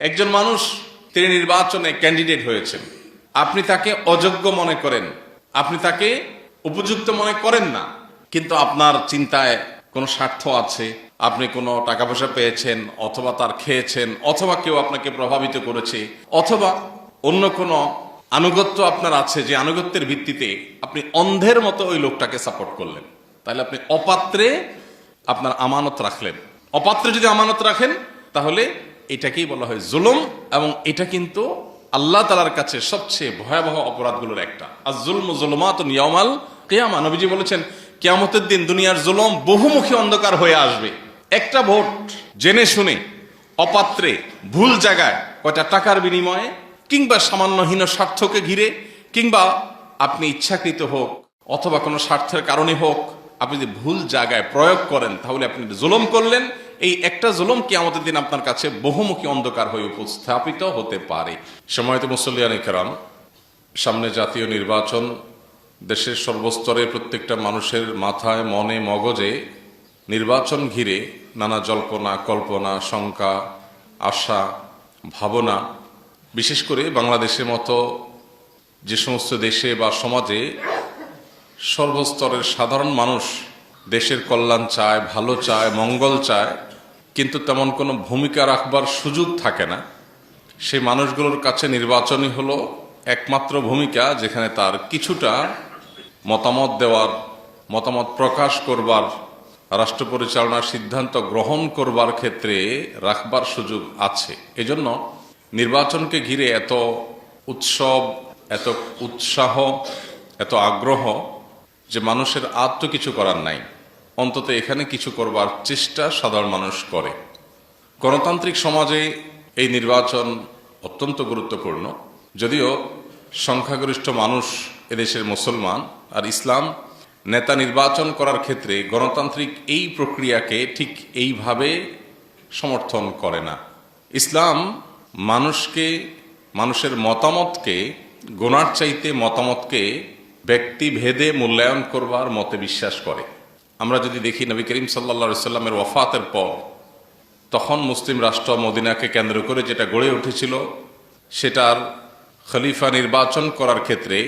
একজন মানুষ তিনি নির্বাচনে ক্যান্ডিডেট হয়েছেন, আপনি তাকে অযোগ্য মনে করেন, আপনি তাকে উপযুক্ত মনে করেন না, কিন্তু আপনার চিন্তায় কোনো স্বার্থ আছে, আপনি কোনো টাকা পয়সা পেয়েছেন, অথবা তার খেয়েছেন, অথবা কেউ আপনাকে প্রভাবিত করেছে, অথবা অন্য কোনো আনুগত্য আপনার আছে, যে আনুগত্যের ভিত্তিতে আপনি অন্ধের মতো ওই লোকটাকে সাপোর্ট করলেন, তাহলে আপনি অপাত্রে আপনার আমানত রাখলেন। অপাত্রে যদি আমানত রাখেন তাহলে এটাকেই বলা হয় জুলুম, এবং এটা কিন্তু আল্লাহ তাআলার কাছে সবচেয়ে ভয়াবহ অপরাধগুলোর একটা। আর জুলমু যুলুমাতুন ইয়াউমাল কিয়ামা, নবীজি বলেছেন কিয়ামতের দিন দুনিয়ার জুলুম বহুমুখী অন্ধকার হয়ে আসবে। একটা ভোট জেনে শুনে অপাত্রে ভুল জায়গায়, কয়টা টাকার বিনিময়ে, কিংবা সামান্য হীন স্বার্থকে ঘিরে, কিংবা আপনি ইচ্ছাকৃত হোক অথবা কোনো স্বার্থের কারণে হোক, আপনি যদি ভুল জায়গায় প্রয়োগ করেন তাহলে আপনি জুলুম করলেন। এই একটা জুলুম কিয়ামতের দিন আপনার কাছে বহুমুখী অন্ধকার হয়ে উপস্থাপিত হতে পারে। সম্মানিত মুসল্লিয়ানে কেরাম, সামনে জাতীয় নির্বাচন, দেশের সর্বস্তরে প্রত্যেকটা মানুষের মাথায়, মনে, মগজে নির্বাচন ঘিরে নানা জল্পনা কল্পনা, শঙ্কা, আশা, ভাবনা। বিশেষ করে বাংলাদেশের মতো যে সমস্ত দেশে বা সমাজে সর্বস্তরের সাধারণ মানুষ দেশের কল্যাণ চায়, ভালো চায়, মঙ্গল চায়, কিন্তু তেমন কোনো ভূমিকা রাখবার সুযোগ থাকে না, সেই মানুষগুলোর কাছে নির্বাচনই হলো একমাত্র ভূমিকা, যেখানে তার কিছুটা মতামত দেওয়ার, মতামত প্রকাশ করবার, রাষ্ট্র পরিচালনার সিদ্ধান্ত গ্রহণ করবার ক্ষেত্রে রাখবার সুযোগ আছে। এজন্য নির্বাচনকে ঘিরে এত উৎসব, এত উৎসাহ, এত আগ্রহ, যে মানুষের আর তো কিছু করার নাই, অন্তত এখানে কিছু করবার চেষ্টা সাধারণ মানুষ করে। গণতান্ত্রিক সমাজে এই নির্বাচন অত্যন্ত গুরুত্বপূর্ণ। যদিও সংখ্যাগরিষ্ঠ মানুষ এদেশের মুসলমান, আর ইসলাম নেতা নির্বাচন করার ক্ষেত্রে গণতান্ত্রিক এই প্রক্রিয়াকে ঠিক এইভাবে সমর্থন করে না। ইসলাম মানুষকে, মানুষের মতামতকে গোনার চাইতে মতামতকে ব্যক্তিভেদে মূল্যায়ন করবার মতে বিশ্বাস করে। আমরা যদি দেখি নবী করিম সাল্লাল্লাহু আলাইহি সাল্লামের ওয়াফাতের পর, তখন মুসলিম রাষ্ট্র মদিনাকে কেন্দ্র করে যেটা গড়ে উঠেছিল, সেটার খলিফা নির্বাচন করার ক্ষেত্রে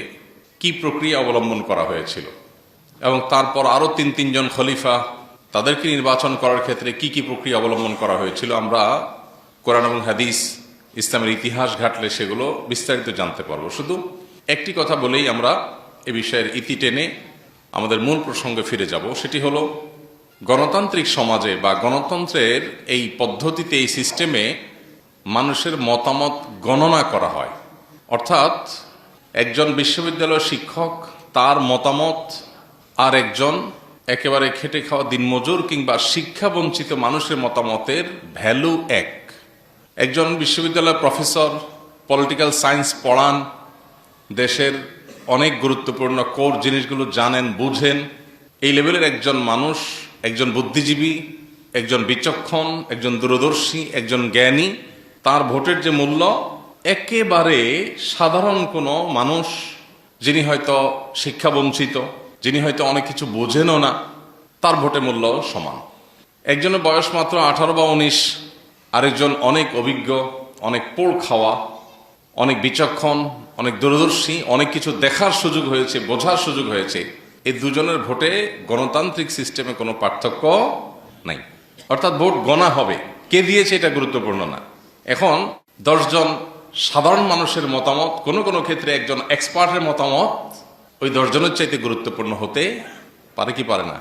কি প্রক্রিয়া অবলম্বন করা হয়েছিল, এবং তারপর আরও তিনজন খলিফা, তাদেরকে নির্বাচন করার ক্ষেত্রে কি কি প্রক্রিয়া অবলম্বন করা হয়েছিল, আমরা কোরআন এবং হাদিস, ইসলামের ইতিহাস ঘাটলে সেগুলো বিস্তারিত জানতে পারবো। শুধু একটি কথা বলেই আমরা এ বিষয়ের ইতি টেনে আমাদের মূল প্রসঙ্গে ফিরে যাব। সেটি হলো, গণতান্ত্রিক সমাজে বা গণতন্ত্রের এই পদ্ধতিতে, এই সিস্টেমে মানুষের মতামত গণনা করা হয়। অর্থাৎ একজন বিশ্ববিদ্যালয়ের শিক্ষক, তার মতামত আর একজন একেবারে খেটে খাওয়া দিনমজুর কিংবা শিক্ষাবঞ্চিত মানুষের মতামতের ভ্যালু এক। একজন বিশ্ববিদ্যালয়ের প্রফেসর পলিটিক্যাল সায়েন্স পড়ান, দেশের অনেক গুরুত্বপূর্ণ কোর জিনিসগুলো জানেন, বুঝেন, এই লেভেলের একজন মানুষ, একজন বুদ্ধিজীবী, একজন বিচক্ষণ, একজন দূরদর্শী, একজন জ্ঞানী, তার ভোটের যে মূল্য, একেবারে সাধারণ কোনো মানুষ, যিনি হয়তো শিক্ষাবঞ্চিত, যিনি হয়তো অনেক কিছু বোঝেনও না, তার ভোটের মূল্য সমান। একজনের বয়স মাত্র 18 বা 19, আরেকজন অনেক অভিজ্ঞ, অনেক পোড় খাওয়া, অনেক বিচক্ষণ, অনেক দূরদর্শী, অনেক কিছু দেখার সুযোগ হয়েছে, বোঝার সুযোগ হয়েছে। এই দুজনের ভোটে গণতান্ত্রিক সিস্টেমে কোনো পার্থক্য নাই। অর্থাৎ ভোট গণা হবে, কে দিয়েছে এটা গুরুত্বপূর্ণ না। এখন 10 জন সাধারণ মানুষের মতামত, কোনো কোনো ক্ষেত্রে একজন এক্সপার্টের মতামত ওই 10 জনের চাইতে গুরুত্বপূর্ণ হতে পারে কি পারে না।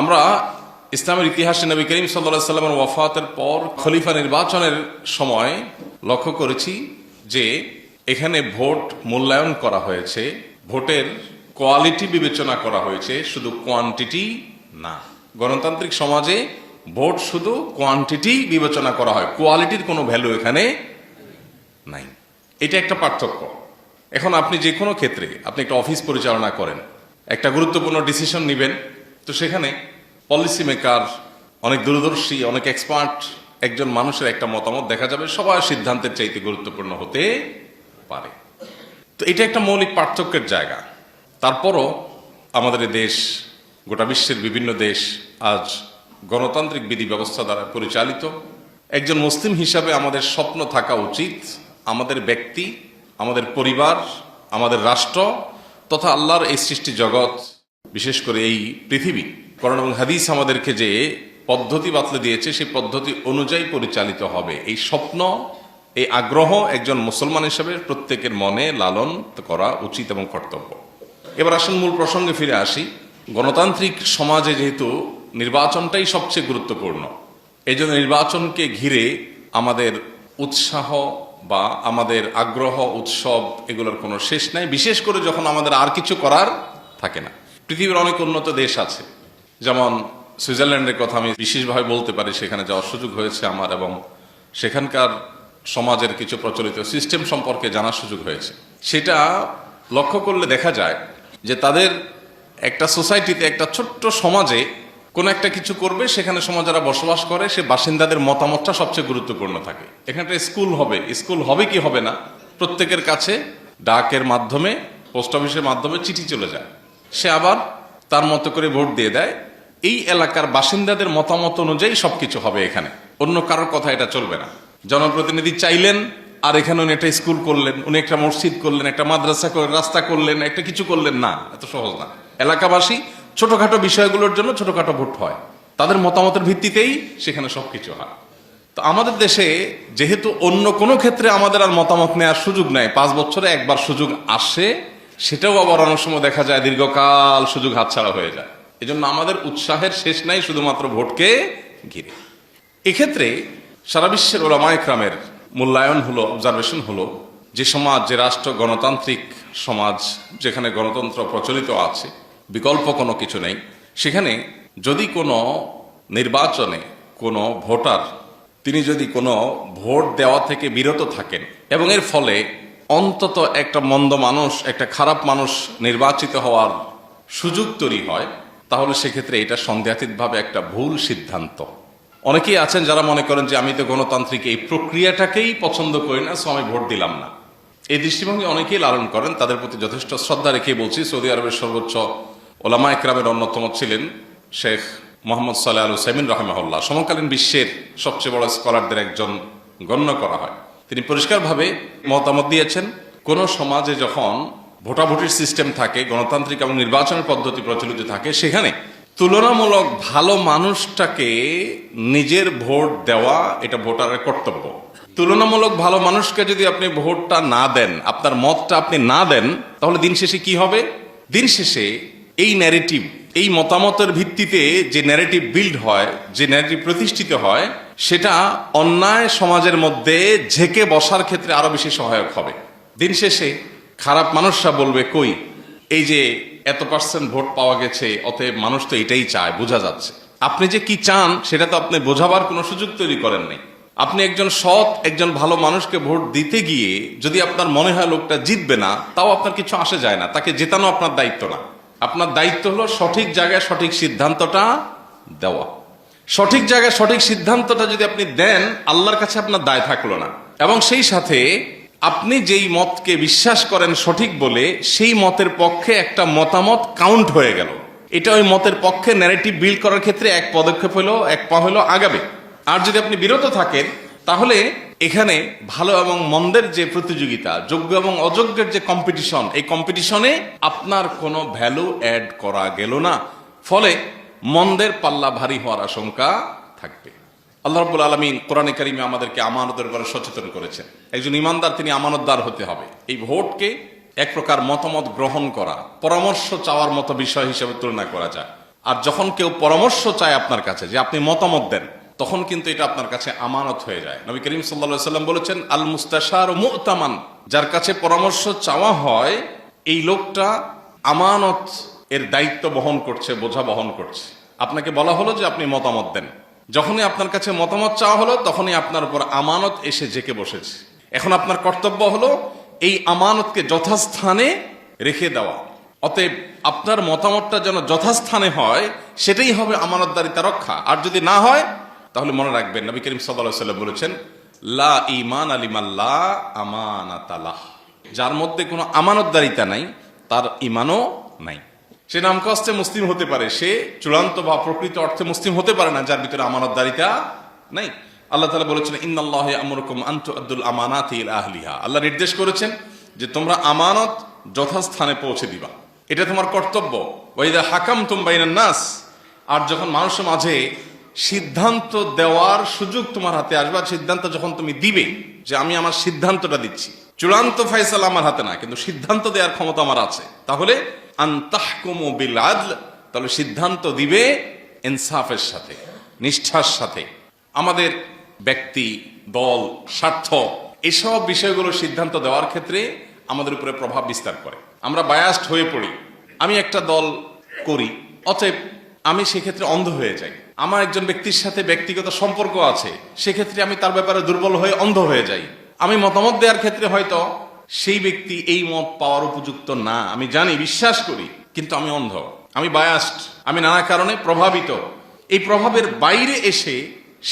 আমরা ইসলামের ইতিহাসে নবী করিম সাল্লাল্লাহু আলাইহি সাল্লামের ওয়াফাতের পর খলিফা নির্বাচনের সময় লক্ষ্য করেছি যে এখানে ভোট মূল্যায়ন করা হয়েছে, ভোটের কোয়ালিটি বিবেচনা করা হয়েছে, শুধু কোয়ান্টিটি না। গণতান্ত্রিক সমাজে ভোট শুধু কোয়ান্টিটি বিবেচনা করা হয়, কোয়ালিটির কোনো ভ্যালু এখানে নাই। এটা একটা পার্থক্য। এখন আপনি যে কোনো ক্ষেত্রে, আপনি একটা অফিস পরিচালনা করেন, একটা গুরুত্বপূর্ণ ডিসিশন নেবেন, তো সেখানে পলিসি মেকার, অনেক দূরদর্শী, অনেক এক্সপার্ট একজন মানুষের একটা মতামত দেখা যাবে সবার সিদ্ধান্তের চাইতে গুরুত্বপূর্ণ হতে পারে। তো এটা একটা মৌলিক পার্থক্যের জায়গা। তারপরও আমাদের দেশ, গোটা বিশ্বের বিভিন্ন দেশ আজ গণতান্ত্রিক বিধি ব্যবস্থা দ্বারা পরিচালিত। একজন মুসলিম হিসাবে আমাদের স্বপ্ন থাকা উচিত আমাদের ব্যক্তি, আমাদের পরিবার, আমাদের রাষ্ট্র তথা আল্লাহর এই সৃষ্টি জগৎ, বিশেষ করে এই পৃথিবী, কোরআন এবং হাদিস আমাদেরকে যে পদ্ধতি বাতলে দিয়েছে সেই পদ্ধতি অনুযায়ী পরিচালিত হবে। এই স্বপ্ন, এই আগ্রহ একজন মুসলমান হিসেবে প্রত্যেকের মনে লালন করা উচিত এবং কর্তব্য। এবার আসুন মূল প্রসঙ্গে ফিরে আসি। গণতান্ত্রিক সমাজে যেহেতু নির্বাচনটাই সবচেয়ে গুরুত্বপূর্ণ, এই জন্য নির্বাচনকে ঘিরে আমাদের উৎসাহ বা আমাদের আগ্রহ, উৎসব এগুলোর কোনো শেষ নাই, বিশেষ করে যখন আমাদের আর কিছু করার থাকে না। পৃথিবীর অনেক উন্নত দেশ আছে, যেমন সুইজারল্যান্ডের কথা আমি বিশেষভাবে বলতে পারি, সেখানে যাওয়ার সুযোগ হয়েছে আমার এবং সেখানকার সমাজের কিছু প্রচলিত সিস্টেম সম্পর্কে জানার সুযোগ হয়েছে। সেটা লক্ষ্য করলে দেখা যায় যে তাদের একটা সোসাইটিতে, একটা ছোট্ট সমাজে কোনো একটা কিছু করবে, সেখানে সমাজ যারা বসবাস করে সে বাসিন্দাদের মতামতটা সবচেয়ে গুরুত্বপূর্ণ থাকে। এখানে স্কুল হবে কি হবে না, প্রত্যেকের কাছে ডাকের মাধ্যমে, পোস্ট অফিসের মাধ্যমে চিঠি চলে যায়, সে আবার তার মতো করে ভোট দিয়ে দেয়। এই এলাকার বাসিন্দাদের মতামত অনুযায়ী সবকিছু হবে, এখানে অন্য কারোর কথা এটা চলবে না। জনপ্রতিনিধি চাইলেন আর এখানে উনি একটা স্কুল করলেন, উনি একটা মসজিদ করলেন, একটা মাদ্রাসা করলেন, রাস্তা করলেন, একটা কিছু করলেন না, এত সহজ না। এলাকাবাসী ছোটখাটো বিষয়গুলোর জন্য ছোটখাটো ভোট হয়, তাদের মতামতের ভিত্তিতেই সেখানে সবকিছু হয়। তো আমাদের দেশে যেহেতু অন্য কোনো ক্ষেত্রে আমাদের আর মতামত নেওয়ার সুযোগ নাই, 5 বছরে একবার সুযোগ আসে, সেটাও আবার অনেক সময় দেখা যায় দীর্ঘকাল সুযোগ হাতছাড়া হয়ে যায়। এজন্য আমাদের উৎসাহের শেষ নাই শুধুমাত্র ভোটকে ঘিরে। এক্ষেত্রে সারা বিশ্বের ওলামায়ে কেরামের মূল্যায়ন হলো, অবজারভেশন হলো, যে সমাজ, যে রাষ্ট্র গণতান্ত্রিক সমাজ, যেখানে গণতন্ত্র প্রচলিত আছে, বিকল্প কোনো কিছু নেই, সেখানে যদি কোনো নির্বাচনে কোনো ভোটার তিনি যদি কোনো ভোট দেওয়া থেকে বিরত থাকেন এবং এর ফলে অন্তত একটা মন্দ মানুষ, একটা খারাপ মানুষ নির্বাচিত হওয়ার সুযোগ তৈরি হয়, তাহলে সেক্ষেত্রে এটা সন্দেহাতীতভাবে একটা ভুল সিদ্ধান্ত। অনেকেই আছেন যারা মনে করেন যে আমি তো গণতান্ত্রিক এই প্রক্রিয়াটাকেই পছন্দ করি না, সো আমি ভোট দিলাম না। এই দৃষ্টিভঙ্গি অনেকেই লালন করেন, তাদের প্রতি যথেষ্ট শ্রদ্ধা রেখে বলছি। সৌদি আরবের সর্বোচ্চ ওলামায়ে কেরামের অন্যতম ছিলেন শেখ মোহাম্মদ সালেহ আল উসাইমিন রাহিমাহুল্লাহ, সমকালীন বিশ্বের সবচেয়ে বড় স্কলারদের একজন গণ্য করা হয়। তিনি পরিষ্কারভাবে মতামত দিয়েছেন, কোন সমাজে যখন ভোটাভুটির সিস্টেম থাকে, গণতান্ত্রিক এবং নির্বাচনের পদ্ধতি প্রচলিত থাকে, সেখানে তুলনামূলক ভালো মানুষটাকে নিজের ভোট দেওয়া এটা ভোটারের কর্তব্য। তুলনামূলক ভালো মানুষকে যদি আপনি ভোটটা না দেন, আপনার মতটা আপনি না দেন, তাহলে দিন শেষে কি হবে? দিন শেষে এই ন্যারেটিভ, এই মতামতের ভিত্তিতে যে ন্যারেটিভ বিল্ড হয়, যে ন্যারেটিভ প্রতিষ্ঠিত হয়, সেটা অন্যায় সমাজের মধ্যে ঝেঁকে বসার ক্ষেত্রে আরো বেশি সহায়ক হবে। দিন শেষে খারাপ মানুষরা বলবে, কই এই যে এত % ভোট পাওয়া গেছে, অতএব মানুষ তো এটাই চায়, বোঝা যাচ্ছে। আপনি যে কি চান সেটা তো আপনি বোঝাবার কোনো সুযোগ তৈরি করেন নাই। আপনি একজন সৎ, একজন ভালো মানুষকে ভোট দিতে গিয়ে যদি আপনার মনে হয় লোকটা জিতবে না, তাও আপনার কিছু আসে যায় না, তাকে জেতানো আপনার দায়িত্ব না। আপনার দায়িত্ব হলো সঠিক জায়গায় সঠিক সিদ্ধান্তটা দেওয়া। সঠিক জায়গায় সঠিক সিদ্ধান্তটা যদি আপনি দেন, আল্লাহর কাছে আপনার দায় থাকলো না, এবং সেই সাথে আপনি যেই মতকে বিশ্বাস করেন সঠিক বলে, সেই মতের পক্ষে একটা মতামত কাউন্ট হয়ে গেল। এটা ওই মতের পক্ষে ন্যারেটিভ বিল্ড করার ক্ষেত্রে এক পদক্ষেপ হলো, এক পা হলো আগাবে। আর যদি আপনি বিরত থাকেন, তাহলে এখানে ভালো এবং মন্দের যে প্রতিযোগিতা, যোগ্য এবং অযোগ্যের যে কম্পিটিশন, এই কম্পিটিশনে আপনার কোনো ভ্যালু অ্যাড করা গেল না, ফলে মন্দের পাল্লা ভারী হওয়ার আশঙ্কা থাকবে। আল্লাহ রাব্বুল আলামিন কোরআনে কারিমে আমাদেরকে আমানতের ব্যাপারে সচেতন করেছেন। একজন ইমানদার তিনি আমানতদার হতে হবে। এই ভোটকে এক প্রকার মতামত গ্রহণ করা, পরামর্শ চাওয়ার মতো বিষয় হিসেবে তুলনা করা যায়। আর যখন কেউ পরামর্শ চায় আপনার কাছে, যে আপনি মতামত দেন, তখন কিন্তু এটা আপনার কাছে আমানত হয়ে যায়। নবী করিম সাল্লাল্লাহু আলাইহি ওয়াসাল্লাম বলেছেন, আল মুস্তাশার মু'তামান, যার কাছে পরামর্শ চাওয়া হয় এই লোকটা আমানত এর দায়িত্ব বহন করছে, বোঝা বহন করছে। আপনাকে বলা হলো যে আপনি মতামত দেন, যখনই আপনার কাছে মতামত চাওয়া হলো, তখনই আপনার উপর আমানত এসে জেকে বসেছে। এখন আপনার কর্তব্য হলো এই আমানতকে যথাস্থানে রেখে দেওয়া। অতএব আপনার মতামতটা যেন যথাস্থানে হয়, সেটাই হবে আমানতদারিতা রক্ষা। আর যদি না হয়, তাহলে মনে রাখবেন নবী করিম সাল্লাল্লাহু আলাইহি ওয়াসাল্লাম বলেছেন, লা ঈমান লিমান লা আমানাতা লাহ, যার মধ্যে কোনো আমানতদারিতা নাই, তার ঈমানও নাই। সে নাম কষ্টে মুসলিম হতে পারে, সে চূড়ান্ত বা প্রকৃত অর্থে মুসলিম হতে পারে না যার ভিতরে আমানতদারিতা নাই। আল্লাহ তাআলা বলেছেন ইন্নাল্লাহা ইয়া'মুরুকুম আন তু'আদ্দুল আমানাতি ইলা আহলিহা। আল্লাহ নির্দেশ করেছেন যে তোমরা আমানত যথাস্থানে পৌঁছে দিবা, এটা তোমার কর্তব্য। ওয়া ইযা হাকামতুম বাইনান নাস, আর যখন মানুষের মাঝে সিদ্ধান্ত দেওয়ার সুযোগ তোমার হাতে আসবে, সিদ্ধান্ত যখন তুমি দিবে যে আমি আমার সিদ্ধান্তটা দিচ্ছি, চূড়ান্ত ফয়সালা আমার হাতে না, কিন্তু সিদ্ধান্ত দেওয়ার ক্ষমতা আমার আছে, তাহলে আন তাহকুমু বিল আদল, তাহলে সিদ্ধান্ত দিবে ইনসাফের সাথে, নিষ্ঠার সাথে। আমাদের ব্যক্তি, দল, স্বার্থ এসব বিষয়গুলো সিদ্ধান্ত দেওয়ার ক্ষেত্রে আমাদের উপরে প্রভাব বিস্তার করে। আমরা বায়াসড হয়ে পড়ি, আমি একটা দল করি, অতএব আমি সেক্ষেত্রে অন্ধ হয়ে যাই। আমার একজন ব্যক্তির সাথে ব্যক্তিগত সম্পর্ক আছে, সেক্ষেত্রে আমি তার ব্যাপারে দুর্বল হয়ে অন্ধ হয়ে যাই। আমি মতামত দেওয়ার ক্ষেত্রে হয়তো সেই ব্যক্তি এই মত পাওয়ার উপযুক্ত না, আমি জানি, বিশ্বাস করি, কিন্তু আমি অন্ধ, আমি বায়াসড, আমি নানা কারণে প্রভাবিত। এই প্রভাবের বাইরে এসে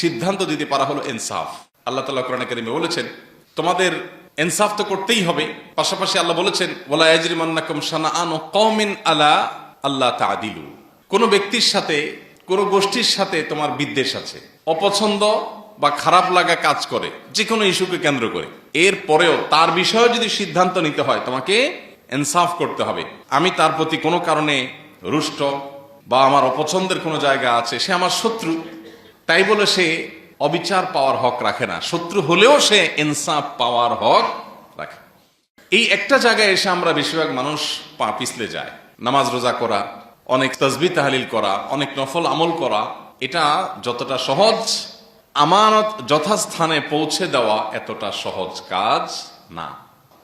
সিদ্ধান্ত দিতে পারা হলো ইনসাফ। আল্লাহ তাআলা কোরআনে কারীমে বলেছেন তোমাদের ইনসাফ তো করতেই হবে, পাশাপাশি আল্লাহ বলেছেন ওয়ালা ইয়াজরিমান্নাকুম শানাআনু কওমিন আলা আল্লা তা'দিলু। কোন ব্যক্তির সাথে, কোন গোষ্ঠীর সাথে তোমার বিদ্বেষ আছে, অপছন্দ বা খারাপ লাগা কাজ করে যে কোনো ইস্যুকে কেন্দ্র করে, এর পরেও তার বিষয়ে যদি সিদ্ধান্ত নিতে হয় তোমাকে ইনসাফ করতে হবে। আমি তার প্রতি কোনো কারণে রুষ্ট বা আমার অপছন্দের কোনো জায়গা আছে, সে আমার শত্রু, তাই বলে সে অবিচার পাওয়ার হক রাখে না, শত্রু হলেও সে ইনসাফ পাওয়ার হক রাখে। এই একটা জায়গায় এসে আমরা বেশিরভাগ মানুষ পা পিছলে যায়। নামাজ রোজা করা, অনেক তাসবিহ তাহলিল করা, অনেক নফল আমল করা, এটা যতটা সহজ, আমানত যথাস্থানে পৌঁছে দেওয়া এতটা সহজ কাজ না।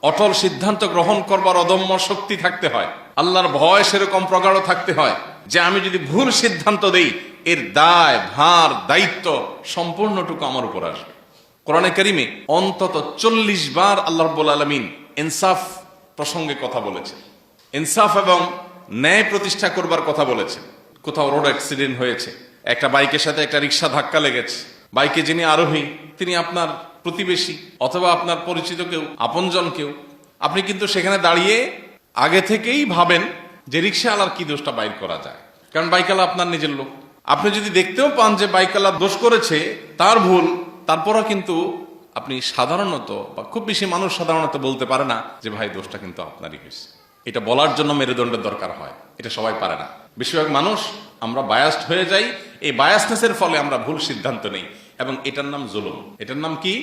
অটল সিদ্ধান্ত গ্রহণ করবার অদম্য শক্তি থাকতে হয়, আল্লাহর ভয় সেরকম প্রগাঢ় থাকতে হয় যে আমি যদি ভুল সিদ্ধান্ত দেই এর দায়, ভার, দায়িত্ব সম্পূর্ণটুকু আমার উপর আসবে। কোরআনে কারীমে অন্তত 40 বার আল্লাহ রাব্বুল আলামিন ইনসাফ প্রসঙ্গে কথা বলেছেন, ইনসাফ এবং ন্যায় প্রতিষ্ঠা করবার কথা বলেছেন। কোথাও রোড অ্যাক্সিডেন্ট হয়েছে, একটা বাইকের সাথে একটা রিক্সা ধাক্কা লেগেছে, বাইকে যিনি আরোহী তিনি আপনার প্রতিবেশী অথবা আপনার পরিচিত কেউ, আপনজন কেউ, আপনি কিন্তু সেখানে দাঁড়িয়ে আগে থেকেই ভাবেন যে রিক্সাওয়ালার কি দোষটা বাইর করা যায়, কারণ বাইকওয়ালা আপনার নিজের লোক। আপনি যদি দেখতেও পান যে বাইকওয়ালা দোষ করেছে, তার ভুল, তারপরও কিন্তু আপনি সাধারণত বা খুব বেশি মানুষ সাধারণত বলতে পারে না যে ভাই দোষটা কিন্তু আপনারই হয়েছে। এটা বলার জন্য মেরুদণ্ডের দরকার হয়, এটা সবাই পারে না। বেশিরভাগ মানুষ আমরা বায়াসড হয়ে যাই, এই বায়াসনেসের ফলে আমরা ভুল সিদ্ধান্ত নেই, এবং এটার নাম জুলুম। এটার নাম কি?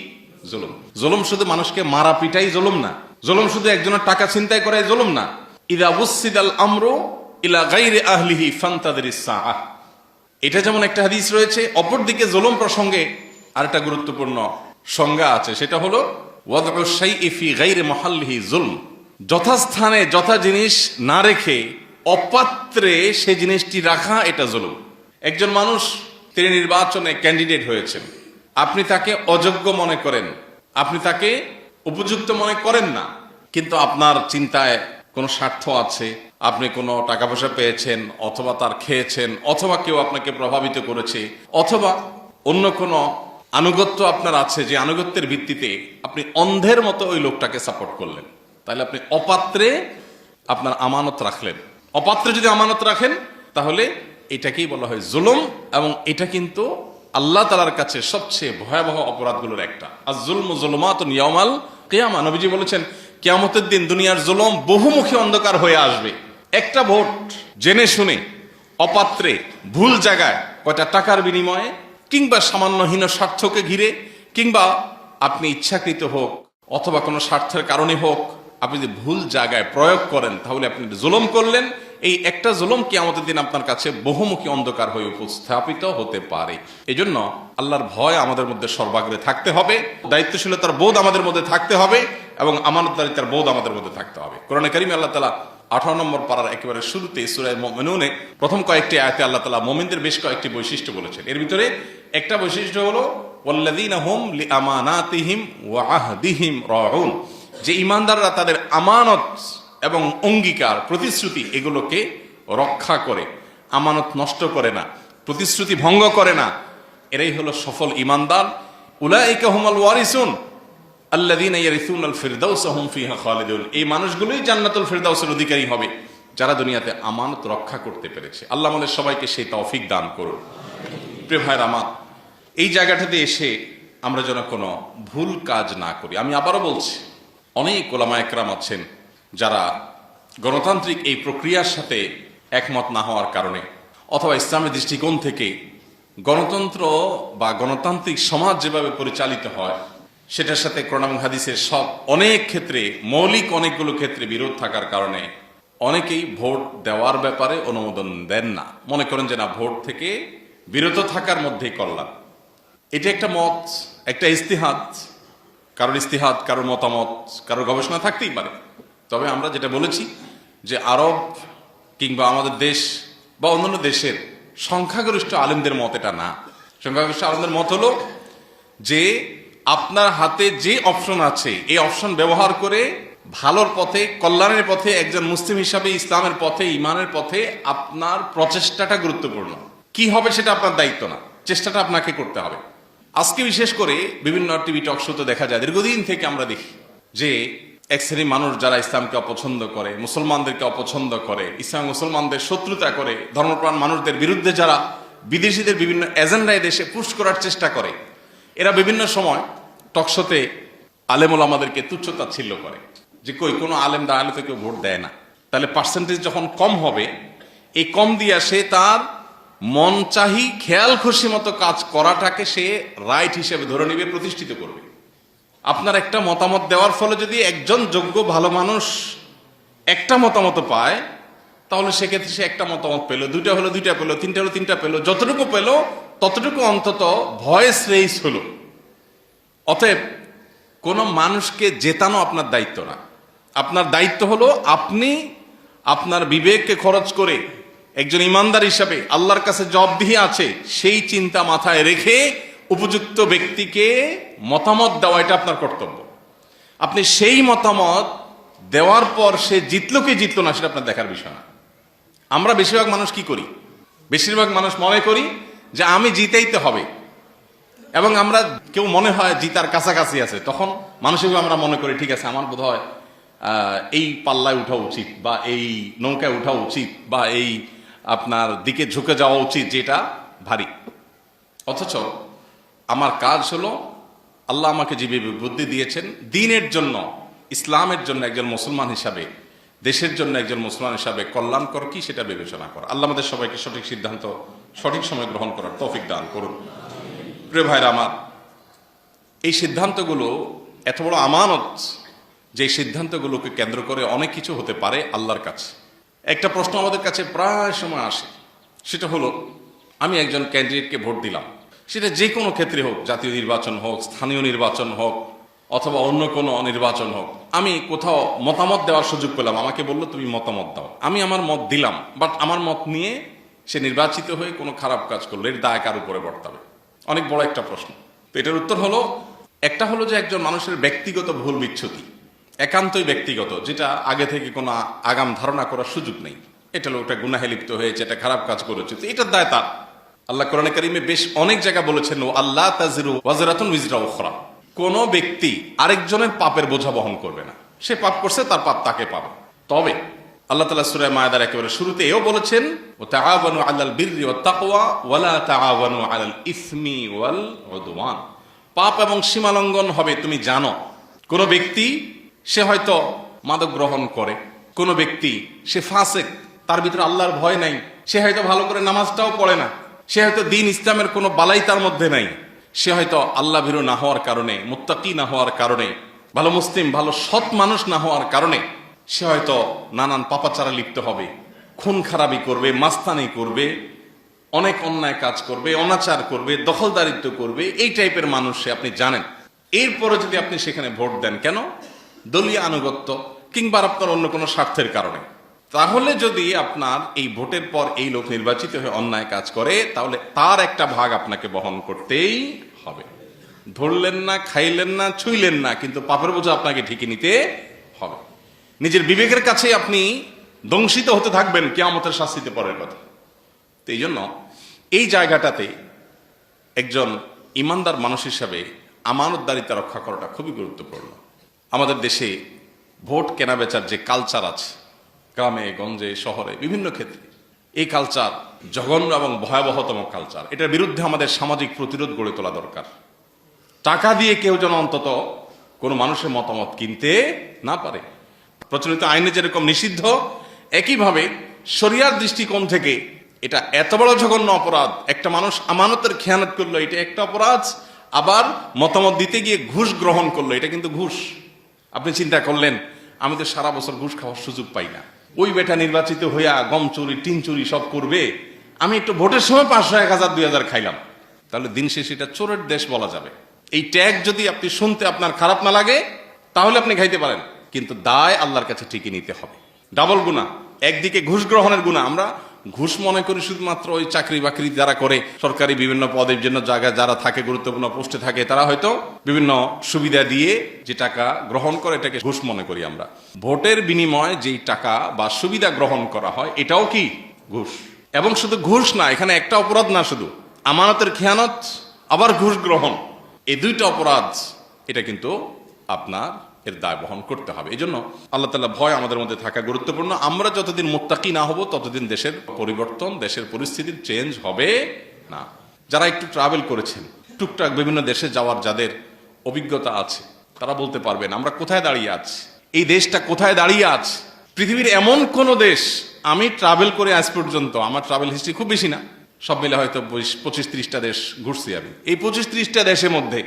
জুলুম। জুলুম শুধু মানুষকে মারা পিটাই জুলুম না, জুলুম শুধু একজনের টাকা ছিনতাই করাই জুলুম না। ইযা বুসিদাল আমরু ইলা গায়রি আহলিহি ফান্তাযিরিস সাআহ, এটা যেমন একটা হাদিস রয়েছে, অপরদিকে জুলুম প্রসঙ্গে আরেকটা গুরুত্বপূর্ণ সংজ্ঞা আছে, সেটা হলো ওয়াদউ শাইই ফি গায়রি মাহাল্লিহি জুলম। যথাস্থানে যথা জিনিস না রেখে অপাত্রে সে জিনিসটি রাখা, এটা জুলুম। একজন মানুষ তিনি নির্বাচনে ক্যান্ডিডেট হয়েছেন, আপনি তাকে অযোগ্য মনে করেন, আপনি তাকে উপযুক্ত মনে করেন না, কিন্তু আপনার চিন্তায় কোনো স্বার্থ আছে, আপনি কোনো টাকা পয়সা পেয়েছেন, অথবা তার খেয়েছেন, অথবা কেউ আপনাকে প্রভাবিত করেছে, অথবা অন্য কোনো আনুগত্য আপনার আছে, যে আনুগত্যের ভিত্তিতে আপনি অন্ধের মতো ওই লোকটাকে সাপোর্ট করলেন, তাহলে আপনি অপাত্রে আপনার আমানত রাখলেন। অপাত্রে যদি আমানত রাখেন তাহলে এটাকেই বলা হয় জুলুম, এবং এটা কিন্তু আল্লাহ তাআলার কাছে সবচেয়ে ভয়াবহ অপরাধগুলোর একটা। আর জুলমু যুলুমাতুন ইয়াউমাল কিয়ামা, নবীজি বলেছেন কিয়ামতের দিন দুনিয়ার জুলুম বহুমুখী অন্ধকার হয়ে আসবে। একটা ভোট জেনে শুনে অপাত্রে, ভুল জায়গায়, কয়টা টাকার বিনিময়ে, কিংবা সামান্য হীন স্বার্থকে ঘিরে, কিংবা আপনি ইচ্ছাকৃত হোক অথবা কোনো স্বার্থের কারণে হোক, আপনি যদি ভুল জায়গায় প্রয়োগ করেন তাহলে আপনি জুলুম করলেন। এই একটা জুলুম কিয়ামতের দিন আপনার কাছে বহুমুখী অন্ধকার হয়ে উপস্থাপিত হতে পারে। এই জন্য আল্লাহর ভয় আমাদের মধ্যে সর্বাগ্রে থাকতে হবে, দায়িত্বশীলতার বোধ আমাদের মধ্যে থাকতে হবে, এবং আমানতদারিতার বোধ আমাদের মধ্যে থাকতে হবে। কোরআনে কারীমে আল্লাহ তাআলা 18 নম্বর পারার একেবারে শুরুতে সূরা মুমিনুনে প্রথম কয়েকটি আয়াতে আল্লাহ তাআলা মুমিনদের বেশ কয়েকটি বৈশিষ্ট্য বলেছেন। এর ভিতরে একটা বৈশিষ্ট্য হলো ওয়াল্লাযীনা হুম লিআমানাতিহিম ওয়া আহদিহিম রাউন, যে ঈমানদাররা তাদের আমানত এবং অঙ্গীকার, প্রতিশ্রুতি এগুলোকে রক্ষা করে, আমানত নষ্ট করে না, প্রতিশ্রুতি ভঙ্গ করে না, এরাই হলো সফল ঈমানদার। উলাইকা হুমুল ওয়ারিসুন আল্লাযীনা ইয়ারিসুনাল ফিরদাউসা হুম ফিহা খালিদুন, এই মানুষগুলোই জান্নাতুল ফিরদাউসের অধিকারী হবে যারা দুনিয়াতে আমানত রক্ষা করতে পেরেছে। আল্লাহ আমাদের সবাইকে সেই তৌফিক দান করুন। প্রিয় ভাইরা আমার, এই জায়গাটাতে এসে আমরা যেন কোনো ভুল কাজ না করি। আমি আবারও বলছি, অনেক ওলামা একরাম আছেন যারা গণতান্ত্রিক এই প্রক্রিয়ার সাথে একমত না হওয়ার কারণে অথবা ইসলামের দৃষ্টিকোণ থেকে গণতন্ত্র বা গণতান্ত্রিক সমাজ যেভাবে পরিচালিত হয় সেটার সাথে কোরআন এবং হাদিসের সব অনেক ক্ষেত্রে মৌলিক অনেকগুলো ক্ষেত্রে বিরোধ থাকার কারণে অনেকেই ভোট দেওয়ার ব্যাপারে অনুমোদন দেন না, মনে করেন যে না, ভোট থেকে বিরত থাকার মধ্যেই কল্যাণ। এটা একটা মত, একটা ইস্তিহাদ, কারোর ইস্তিহাদ, কারোর মতামত, কারোর গবেষণা থাকতেই পারে। তবে আমরা যেটা বলেছি যে আরব কিংবা আমাদের দেশ বা অন্যান্য দেশের সংখ্যাগরিষ্ঠ আলেমদের মত এটা না। সংখ্যাগরিষ্ঠ আলেমদের মত হলো যে আপনার হাতে যে অপশন আছে এই অপশন ব্যবহার করে ভালোর পথে, কল্যাণের পথে, একজন মুসলিম হিসাবে ইসলামের পথে, ইমানের পথে আপনার প্রচেষ্টাটা গুরুত্বপূর্ণ। কি হবে সেটা আপনার দায়িত্ব না, চেষ্টাটা আপনাকে করতে হবে। আজকে বিশেষ করে বিভিন্ন টিভি টক শোতে দেখা যায়, দীর্ঘদিন থেকে আমরা দেখি যে এক শ্রেণীর মানুষ যারা ইসলামকে অপছন্দ করে, মুসলমানদেরকে অপছন্দ করে, ইসলাম মুসলমানদের শত্রুতা করে, ধর্মপ্রাণ মানুষদের বিরুদ্ধে যারা বিদেশিদের বিভিন্ন এজেন্ডায় দেশে পুশ করার চেষ্টা করে, এরা বিভিন্ন সময় টকশোতে আলেম ওলামাদেরকে তুচ্ছতাচ্ছিল্য করে যে কই কোনো আলেম দাঁড়ালে তো কেউ ভোট দেয় না। তাহলে পার্সেন্টেজ যখন কম হবে, এই কম দিয়া সে তার মন চাহি খেয়াল খুশি মতো কাজ করাটাকে সে রাইট হিসেবে ধরে নিবে, প্রতিষ্ঠিত করবে। আপনার একটা মতামত দেওয়ার ফলে যদি একজন যোগ্য ভালো মানুষ একটা মতামত পায়, তাহলে সেক্ষেত্রে সে একটা মতামত পেল, দুইটা হলো দুইটা পেল, তিনটা হলো তিনটা পেল, যতটুকু পেল ততটুকু অন্তত ভয়েস রেইজ হলো। অতএব কোনো মানুষকে জেতানো আপনার দায়িত্ব না। আপনার দায়িত্ব হলো আপনি আপনার বিবেককে খরচ করে একজন ইমানদার হিসাবে আল্লাহর কাছে জবাবদিহি আছে সেই চিন্তা মাথায় রেখে উপযুক্ত ব্যক্তিকে মতামত দেওয়া, এটা আপনার কর্তব্য। আপনি সেই মতামত দেওয়ার পর সে জিতলো কি জিতলো না সেটা আপনার দেখার বিষয় না। আমরা বেশিরভাগ মানুষ কি করি? বেশিরভাগ মানুষ মনে করি যে আমি জিতেইতে হবে, এবং আমরা কেউ মনে হয় জিতার কাছাকাছি আছে, তখন মানসিকভাবে আমরা মনে করি ঠিক আছে, আমার বোধ হয় এই পাল্লায় উঠা উচিত, বা এই নৌকায় উঠা উচিত, বা এই আপনার দিকে ঝুঁকে যাওয়া উচিত যেটা ভারী। অথচ আমার কাজ হলো, আল্লাহ আমাকে যে বুদ্ধি দিয়েছেন দ্বীনের জন্য, ইসলামের জন্য একজন মুসলমান হিসাবে, দেশের জন্য একজন মুসলমান হিসাবে কল্যাণকর কি সেটা বিবেচনা করা। আল্লাহ আমাদের সবাইকে সঠিক সিদ্ধান্ত সঠিক সময় গ্রহণ করার তৌফিক দান করুন। প্রিয় ভাইরা আমার, এই সিদ্ধান্তগুলো এত বড় আমানত যে সিদ্ধান্তগুলোকে কেন্দ্র করে অনেক কিছু হতে পারে আল্লাহর কাছে। একটা প্রশ্ন আমাদের কাছে প্রায় সময় আসে, সেটা হলো আমি একজন ক্যান্ডিডেটকে ভোট দিলাম, সেটা যে কোনো ক্ষেত্রে হোক, জাতীয় নির্বাচন হোক, স্থানীয় নির্বাচন হোক, অথবা অন্য কোনো নির্বাচন হোক, আমি কোথাও মতামত দেওয়ার সুযোগ পেলাম, আমাকে বললো তুমি মতামত দাও, আমি আমার মত দিলাম, বাট আমার মত নিয়ে সে নির্বাচিত হয়ে কোনো খারাপ কাজ করলো, এর দায় কার উপরে বর্তাবে? অনেক বড় একটা প্রশ্ন। তো এটার উত্তর হলো, একটা হলো যে একজন মানুষের ব্যক্তিগত ভুল বিচ্ছুতি, একান্তই ব্যক্তিগত, যেটা আগে থেকে কোনো আগাম ধারণা করার সুযোগ নেই, এটা লোকটা গুনাহে লিপ্ত হয়েছে, এটা খারাপ কাজ করেছে, তো এটার দায় তার। আল্লাহ কোরআনে কারিমে বেশ অনেক জায়গায় বলেছেন, ও আল্লাহ তাজিরু ওয়াজরাতুন উজরা উখরা, কোন ব্যক্তি আরেকজনের পাপের বোঝা বহন করবে না, সে পাপ করছে তার পাপ তাকে পাবে। তবে আল্লাহ তাআলা সূরা মায়েদার একেবারে শুরুতে এও বলেছেন, ওয়া তাআওয়ানু আলাল বিররি ওয়াত তাকওয়া ওয়া লা তাআওয়ানু আলাল ইসমি ওয়াল উদওয়ান। পাপ এবং সীমালঙ্ঘন হবে তুমি জানো। কোন ব্যক্তি সে হয়তো মাদক গ্রহণ করে, কোন ব্যক্তি সে ফাসিক, তার ভিতরে আল্লাহর ভয় নাই, সে হয়তো ভালো করে নামাজটাও পড়ে না, সে হয়তো দ্বীন ইসলামের কোনো বালাই তার মধ্যে নাই, সে হয়তো আল্লাহ ভীরু না হওয়ার কারণে, মুত্তাকি না হওয়ার কারণে, ভালো মুসলিম, ভালো সৎ মানুষ না হওয়ার কারণে সে হয়তো নানান পাপাচারা লিপ্ত হবে, খুন খারাপি করবে, মাস্তানি করবে, অনেক অন্যায় কাজ করবে, অনাচার করবে, দখলদারিত্ব করবে, এই টাইপের মানুষ সে, আপনি জানেন। এরপরে যদি আপনি সেখানে ভোট দেন, কেন? দলীয় আনুগত্য কিংবা আপনার অন্য কোনো স্বার্থের কারণে, তাহলে যদি আপনার এই ভোটের পর এই লোক নির্বাচিত হয়ে অন্যায় কাজ করে, তাহলে তার একটা ভাগ আপনাকে বহন করতেই হবে। ধরলেন না, খাইলেন না, ছুঁইলেন না, কিন্তু পাপের বোঝা আপনাকে ঠিকই নিতে হবে। নিজের বিবেকের কাছে আপনি দংশিত হতে থাকবেন কিয়ামতের শাস্তিতে পরের কথা। তো এই জন্য এই জায়গাটাতে একজন ইমানদার মানুষ হিসাবে আমানতদারিতা রক্ষা করাটা খুবই গুরুত্বপূর্ণ। আমাদের দেশে ভোট কেনা বেচার যে কালচার আছে, গ্রামে গঞ্জে শহরে বিভিন্ন ক্ষেত্রে, এই কালচার জঘন্য এবং ভয়াবহতম কালচার। এটার বিরুদ্ধে আমাদের সামাজিক প্রতিরোধ গড়ে তোলা দরকার। টাকা দিয়ে কেউ যেন অন্তত কোনো মানুষের মতামত কিনতে না পারে। প্রচলিত আইনে যেরকম নিষিদ্ধ, একইভাবে শরিয়ার দৃষ্টিকোণ থেকে এটা এত বড় জঘন্য অপরাধ। একটা মানুষ আমানতের খেয়ানত করলো, এটা একটা অপরাধ। আবার মতামত দিতে গিয়ে ঘুষ গ্রহণ করলো, এটা কিন্তু ঘুষ। আপনি চিন্তা করলেন, আমি তো সারা বছর ঘুষ খাওয়ার সুযোগ পাই না, ওই বেটা নির্বাচিত হইয়া গম চুরি টিন চুরি সব করবে, আমি একটু ভোটের সময় 500, 1000, 2000 খাইলাম, তাহলে দিন শেষে এটা চোরের দেশ বলা যাবে। এই ট্যাগ যদি আপনি শুনতে আপনার খারাপ না লাগে তাহলে আপনি খাইতে পারেন, কিন্তু দায় আল্লাহর কাছে ঠিকই নিতে হবে। ডাবল গুনাহ, একদিকে ঘুষ গ্রহণের গুনাহ। আমরা ঘুষ মনে করি শুধুমাত্র ওই চাকরি বাকরি যারা করে, সরকারি বিভিন্ন পদের জন্য জায়গায় যারা থাকে, গুরুত্বপূর্ণ পোস্টে থাকে, তারা হয়তো বিভিন্ন সুবিধা দিয়ে যে টাকা গ্রহণ করে এটাকে ঘুষ মনে করি আমরা। ভোটের বিনিময়ে যেই টাকা বা সুবিধা গ্রহণ করা হয় এটাও কি ঘুষ। এবং শুধু ঘুষ না, এখানে একটা অপরাধ না, শুধু আমানতের খেয়ানত আবার ঘুষ গ্রহণ, এই দুইটা অপরাধ, এটা কিন্তু আপনার এর দায় বহন করতে হবে। এই জন্য আল্লাহ তাআলা ভয় আমাদের মধ্যে থাকা গুরুত্বপূর্ণ। আমরা যতদিন মুত্তাকি না হব ততদিন দেশের পরিবর্তন, দেশের পরিস্থিতির চেঞ্জ হবে না। যারা একটু ট্রাভেল করেছেন, টুকটাক বিভিন্ন দেশে যাওয়ার যাদের অভিজ্ঞতা আছে, তারা বলতে পারবেন আমরা কোথায় দাঁড়িয়ে আছি, এই দেশটা কোথায় দাঁড়িয়ে আছে। পৃথিবীর এমন কোন দেশ, আমি ট্রাভেল করে আজ পর্যন্ত, আমার ট্রাভেল হিস্ট্রি খুব বেশি না, সব মিলে হয়তো 25-30টা দেশ ঘুরছি আমি। এই 25-30টা দেশের মধ্যে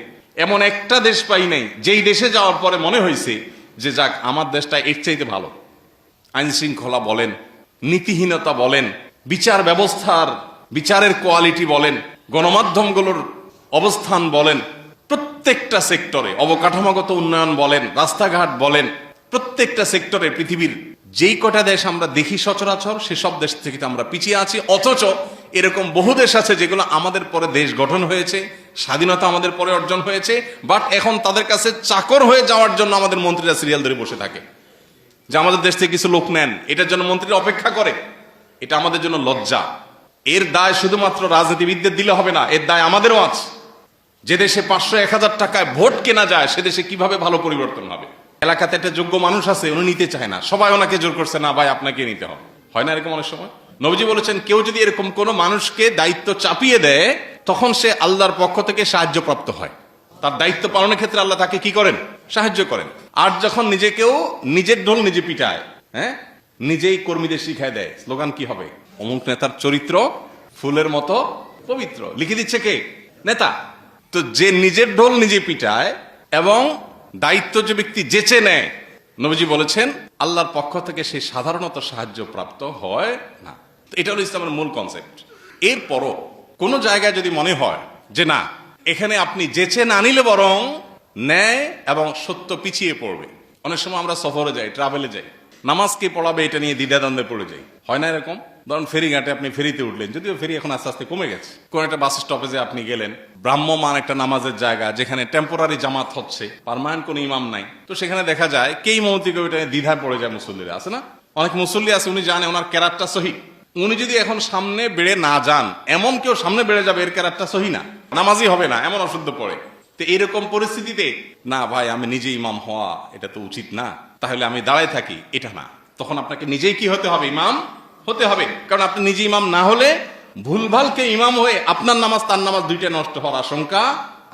এমন একটা দেশ পাই নাই যেই দেশে যাওয়ার পরে মনে হয়েছে যে যাক আমার দেশটা এর চাইতে ভালো। আইন শৃঙ্খলা বলেন, নীতিহীনতা বলেন, বিচার ব্যবস্থার বিচারের কোয়ালিটি বলেন, গণমাধ্যমগুলোর অবস্থান বলেন, প্রত্যেকটা সেক্টরে, অবকাঠামোগত উন্নয়ন বলেন, রাস্তাঘাট বলেন, প্রত্যেকটা সেক্টরে পৃথিবীর যেই কটা দেশ আমরা দেখি সচরাচর সেসব দেশ থেকে আমরা পিছিয়ে আছি। অথচ এরকম বহু দেশ আছে যেগুলো আমাদের পরে দেশ গঠন হয়েছে, স্বাধীনতা আমাদের পরে অর্জন হয়েছে, বাট এখন তাদের কাছে চাকর হয়ে যাওয়ার জন্য আমাদের মন্ত্রীরা সিরিয়াল ধরে বসে থাকে যে আমাদের দেশ থেকে কিছু লোক নেন, এটার জন্য মন্ত্রীরা অপেক্ষা করে। এটা আমাদের জন্য লজ্জা। এর দায় শুধুমাত্র রাজনীতিবিদদের দিলে হবে না, এর দায় আমাদেরও আছে। যে দেশে 500-1000 টাকায় ভোট কেনা যায় সে দেশে কিভাবে ভালো পরিবর্তন হবে। এলাকাতে একটা যোগ্য মানুষ আছে, উনি নিতে চায় না, সবাই ওনাকে জোর করছে, না ভাই আপনাকে নিতে হবে। হয় না এরকম অনেক সময়? নবীজি বলেছেন কেউ যদি এরকম কোন মানুষকে দায়িত্ব চাপিয়ে দেয় তখন সে আল্লাহর পক্ষ থেকে সাহায্যপ্রাপ্ত হয়। তার দায়িত্ব পালনের ক্ষেত্রে আল্লাহ তাকে কি করেন? সাহায্য করেন। আর যখন নিজেকেও নিজের ঢোল নিজে পিটায়, হ্যাঁ, নিজেই কর্মীদের শিখায় দেয়, স্লোগান কি হবে? অমুক নেতার চরিত্র ফুলের মতো পবিত্র। লিখে দিচ্ছে কে? নেতা। তো যে নিজের ঢোল নিজে পিটায় এবং দায়িত্ব যে ব্যক্তি যেচে নেয়, নবীজি বলেছেন আল্লাহর পক্ষ থেকে সে সাধারণত সাহায্য প্রাপ্ত হয় না। এটা হলো ইসলামের মূল কনসেপ্ট। এরপরও কোন জায়গায় যদি মনে হয় যে না, এখানে আপনি যেচে না নিলে বরং ন্যায় এবং সত্য পিছিয়ে পড়বে। অনেক সময় আমরা সফরে যাই, ট্রাভেলে যাই, নামাজ কে পড়াবে এটা নিয়ে দ্বিধাদ্বন্দ্বে পড়ে যাই। হয় না এরকম? ধরুন ফেরিঘাটে আপনি ফেরিতে উঠলেন, যদিও ফেরি এখন আস্তে আস্তে কমে গেছে। কোন একটা বাস স্টপেজে আপনি গেলেন, ব্রাহ্মমান একটা নামাজের জায়গা যেখানে টেম্পোরারি জামাত হচ্ছে, পার্মানেন্ট কোন ইমাম নাই, তো সেখানে দেখা যায় কে ইমামতি করবে এটা দ্বিধায় পড়ে যায় মুসল্লিরা। আছে না? অনেক মুসল্লি আছে উনি জানে ওনার ক্যারারটা সহি, উনি যদি এখন সামনে বেড়ে না যান, এমন কেউ সামনে বেড়ে যাবে এর ক্যারারটা সহি না, নামাজই হবে না, এমন অশুদ্ধ পড়ে। তো এরকম পরিস্থিতিতে না ভাই আমি নিজে ইমাম হওয়া এটা তো উচিত না, তাহলে আমি দাঁড়ায় থাকি, এটা না। তখন আপনাকে নিজেই কি হতে হবে? ইমাম হতে হবে। কারণ আপনি নিজে ইমাম না হলে ভুলভালকে ইমাম হয়ে আপনার নামাজ তার নামাজ দুইটা নষ্ট হওয়ার আশঙ্কা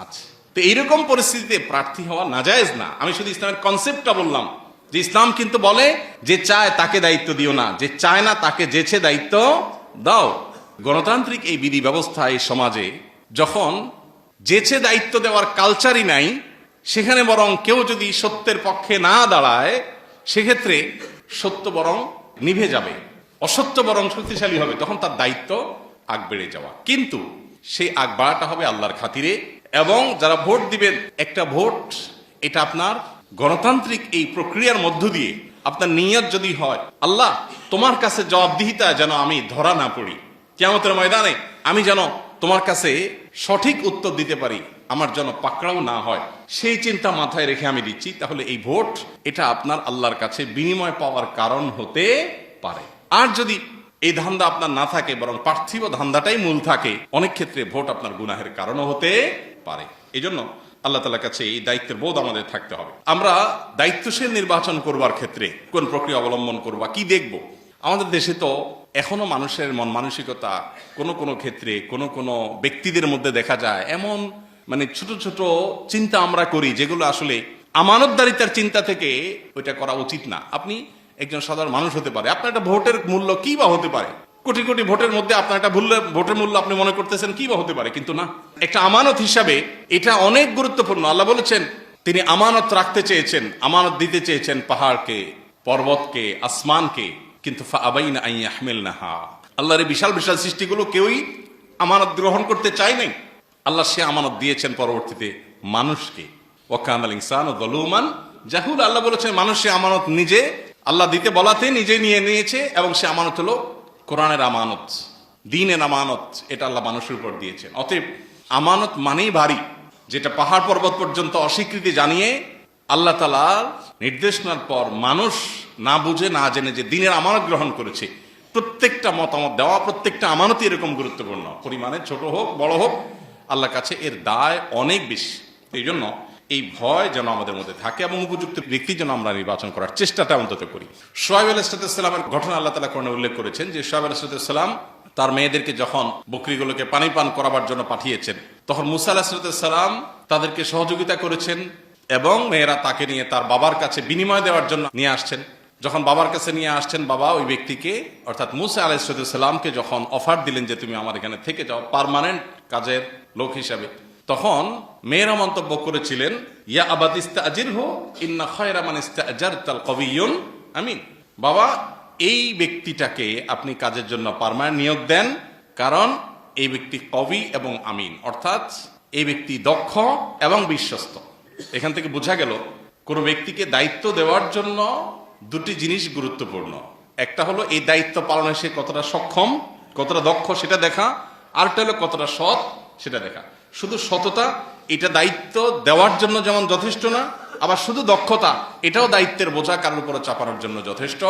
আছে। তো এইরকম পরিস্থিতিতে প্রার্থী হওয়া নাজায়েজ না। আমি শুধু ইসলামের কনসেপ্টটা বললাম যে ইসলাম কিন্তু বলে যে চায় তাকে দায়িত্ব দিও না, যে চায় না তাকে যেছে দায়িত্ব দাও। গণতান্ত্রিক এই বিধি ব্যবস্থা এই সমাজে যখন যেছে দায়িত্ব দেওয়ার কালচারই নাই, সেখানে বরং কেউ যদি সত্যের পক্ষে না দাঁড়ায় সেক্ষেত্রে সত্য বরং নিভে যাবে, অসত্য বরং শক্তিশালী হবে, তখন তার দায়িত্ব আগ বেড়ে যাওয়া। কিন্তু সেই আগ বাড়াটা হবে আল্লাহর খাতিরে। এবং যারা ভোট দিবেন, একটা ভোট এটা আপনার গণতান্ত্রিক এই প্রক্রিয়ার মধ্য দিয়ে আপনার নিয়ত যদি হয় আল্লাহ তোমার কাছে জবাবদিহিতা যেন আমি ধরা না পড়ি, কিয়ামতের ময়দানে আমি যেন তোমার কাছে সঠিক উত্তর দিতে পারি, আমার যেন পাকড়াও না হয়, সেই চিন্তা মাথায় রেখে আমি দিচ্ছি, তাহলে এই ভোট এটা আপনার আল্লাহর কাছে বিনিময় পাওয়ার কারণ হতে পারে। আর যদি এই ধান্দা আপনার না থাকে, বরং পার্থিব ধান্দাটাই মূল থাকে, অনেক ক্ষেত্রে ভোট আপনার গুনাহের কারণও হতে পারে। এই জন্য আল্লাহ তাআলার কাছে এই দায়িত্বের বোধ আমাদের থাকতে হবে। আমরা দায়িত্বশীল নির্বাচন করবার ক্ষেত্রে কোন প্রক্রিয়া অবলম্বন করবা, কি দেখব? আমাদের দেশে তো এখনো মানুষের মন মানসিকতা কোনো কোনো ক্ষেত্রে কোনো কোনো ব্যক্তিদের মধ্যে দেখা যায় এমন মানে ছোট ছোট চিন্তা আমরা করি যেগুলো আসলে আমানতদারিতার চিন্তা থেকে ওইটা করা উচিত না। আপনি একজন সাধারণ মানুষ হতে পারে, আপনার একটা ভোটের মূল্য কি বা হতে পারে, কোটি কোটি ভোটের মধ্যে আপনার একটা ভোটের মূল্য আপনি মনে করতেছেন কি বা হতে পারে, কিন্তু না, একটা আমানত হিসাবে এটা অনেক গুরুত্বপূর্ণ। আল্লাহ বলেছেন তিনি আমানত রাখতে চেয়েছেন, আমানত দিতে চেয়েছেন পাহাড়কে, পর্বতকে, আসমানকে, কিন্তু ফাআবাইনা আন ইয়াহমিলনাহা, আল্লাহর এই বিশাল বিশাল সৃষ্টিগুলো কেউই আমানত গ্রহণ করতে চায় নাই। আল্লাহ সে আমানত দিয়েছেন পরবর্তীতে মানুষকে। ওয়াকানাল ইনসানু যালুমান জাহুল, আল্লাহ বলেছেন মানুষ সে আমানত নিজে আল্লাহ দিতে বলাতে নিজে নিয়ে নিয়েছে, এবং সে আমানত হলো কোরআনের আমানত, দ্বীনের আমানত, এটা আল্লাহ মানুষের উপর দিয়েছেন। অতএব আমানত মানেই ভারী, যেটা পাহাড় পর্বত পর্যন্ত অস্বীকৃতি জানিয়ে আল্লাহ তাআলার নির্দেশনার পর মানুষ না বুঝে না জেনে যে দ্বীনের আমানত গ্রহণ করেছে। প্রত্যেকটা মতামত দেওয়া, প্রত্যেকটা আমানতই এরকম গুরুত্বপূর্ণ, পরিমাণে ছোট হোক বড় হোক, আল্লাহর কাছে এর দায় অনেক বেশি। এই জন্য এই ভয় যেন আমাদের মধ্যে থাকে এবং উপযুক্ত ব্যক্তি যেন আমরা নির্বাচন করার চেষ্টাটা অন্তত করি। শুআয়ব আলাইহিস সালামের ঘটনা আল্লাহ তাআলা কোরআনে উল্লেখ করেছেন যে শুআয়ব আলাইহিস সালাম তার মেয়েদেরকে যখন বকরিগুলোকে পানি পান করাবার জন্য পাঠিয়েছেন, তখন মুসা আলাইহিস সালাম তাদেরকে সহযোগিতা করেছেন এবং মেয়েরা তাকে নিয়ে তার বাবার কাছে বিনিময় দেওয়ার জন্য নিয়ে আসছেন। যখন বাবার কাছে নিয়ে আসছেন, বাবা ওই ব্যক্তিকে অর্থাৎ মুসা আলাইহিস সালামকে যখন অফার দিলেন যে তুমি আমার এখানে থেকে যাও পার্মানেন্ট কাজের লোক হিসাবে, তখন মেয়েরা মন্তব্য করেছিলেন ইয়া আবাতি ইস্তাজিরহু ইন্না খায়রা মান ইস্তাজারতাল কবিয়্যুন আমিন, বাবা এই ব্যক্তিটাকে আপনি কাজের জন্য পার্মানেন্ট নিয়োগ দেন, কারণ এই ব্যক্তি কবি এবং আমিন, অর্থাৎ এই ব্যক্তি দক্ষ এবং বিশ্বস্ত। এখান থেকে বোঝা গেল কোনো ব্যক্তিকে দায়িত্ব দেওয়ার জন্য দুটি জিনিস গুরুত্বপূর্ণ। একটা হলো এই দায়িত্ব পালনে সে কতটা সক্ষম, কতটা দক্ষ সেটা দেখা, আরেকটা হলো কতটা সৎ সেটা দেখা। শুধু সততা এটা দায়িত্ব দেওয়ার জন্য যেমন যথেষ্ট না, আবার শুধু দক্ষতা এটাও দায়িত্বের বোঝা কারোর উপরে চাপানোর জন্য যথেষ্ট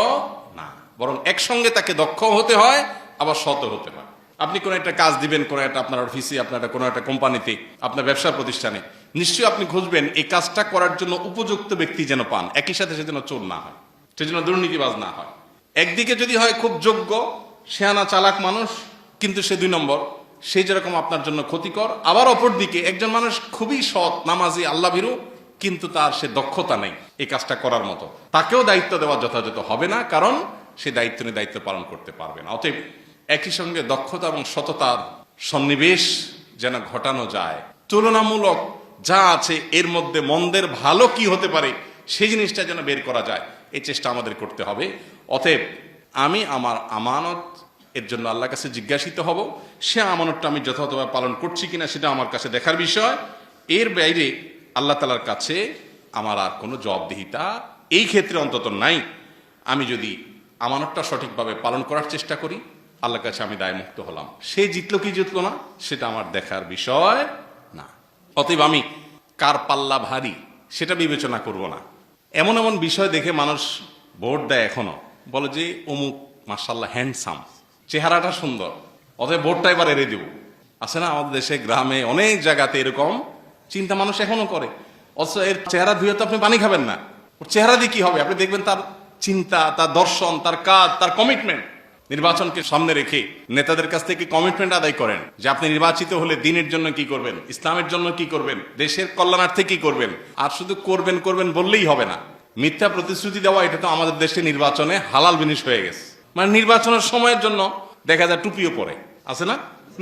না, বরং একসঙ্গে তাকে দক্ষ হতে হয় আবার সৎ হতে হয়। আপনি কোনো একটা কাজ দিবেন, কোনো একটা আপনার অফিসে, আপনার কোনো একটা কোম্পানিতে, আপনার ব্যবসা প্রতিষ্ঠানে, নিশ্চয়ই আপনি খুঁজবেন এই কাজটা করার জন্য উপযুক্ত ব্যক্তি যেন পান, একই সাথে সে যেন চোর না হয়, সে যেন দুর্নীতিবাজ না হয়। একদিকে যদি হয় খুব যোগ্য শেয়ানা চালাক মানুষ, কিন্তু সে 2 নম্বর, সে যেরকম আপনার জন্য ক্ষতিকর, আবার অপর দিকে একজন মানুষ খুবই সৎ, নামাজি, আল্লাহ ভীরু, কিন্তু তার সে দক্ষতা নেই এই কাজটা করার মতো, তাকেও দায়িত্ব দেওয়া যথাযথ হবে না, কারণ সে দায়িত্ব নিয়ে দায়িত্ব পালন করতে পারবে না। অতএব একই সঙ্গে দক্ষতা এবং সততার সন্নিবেশ যেন ঘটানো যায়, তুলনামূলক যা আছে এর মধ্যে মন্দের ভালো কি হতে পারে সেই জিনিসটা যেন বের করা যায়, এই চেষ্টা আমাদের করতে হবে। অতএব আমি আমার আমানত এর জন্য আল্লাহর কাছে জিজ্ঞাসিত হব, সে আমানতটা আমি যথাযথভাবে পালন করছি কিনা সেটা আমার কাছে দেখার বিষয়। এর বাইরে আল্লাহ তাআলার কাছে আমার আর কোনো জবাবদিহিতা এই ক্ষেত্রে অন্তত নাই। আমি যদি আমানতটা সঠিকভাবে পালন করার চেষ্টা করি, আল্লাহর কাছে আমি দায়মুক্ত হলাম। সে জিতলো কি জিতলো না সেটা আমার দেখার বিষয় না। অতএব আমি কার পাল্লা ভারী সেটা বিবেচনা করব না। এমন এমন বিষয় দেখে মানুষ ভোট দেয়, এখনো বলে যে অমুক মাশাআল্লাহ হ্যান্ডসাম, চেহারাটা সুন্দর, অতএব ভোটটা এবার এড়িয়ে দেব। আছে না আমাদের দেশে, গ্রামে, অনেক জায়গাতে এরকম চিন্তা মানুষ এখনো করে। অথচ এর চেহারা ধুয়ে তো আপনি পানি খাবেন না, ওর চেহারা দিয়ে কি হবে? আপনি দেখবেন তার চিন্তা, তার দর্শন, তার কাজ, তার কমিটমেন্ট। নির্বাচনকে সামনে রেখে নেতাদের কাছ থেকে কমিটমেন্ট আদায় করেন যে আপনি নির্বাচিত হলে দ্বীনের জন্য কি করবেন, ইসলামের জন্য কি করবেন, দেশের কল্যাণার্থে কি করবেন। আর শুধু করবেন করবেন বললেই হবে না, মিথ্যা প্রতিশ্রুতি দেওয়া এটা তো আমাদের দেশে নির্বাচনে হালাল জিনিস হয়ে গেছে। মানে নির্বাচনের সময়ের জন্য দেখা যায় টুপিও পরে, আছে না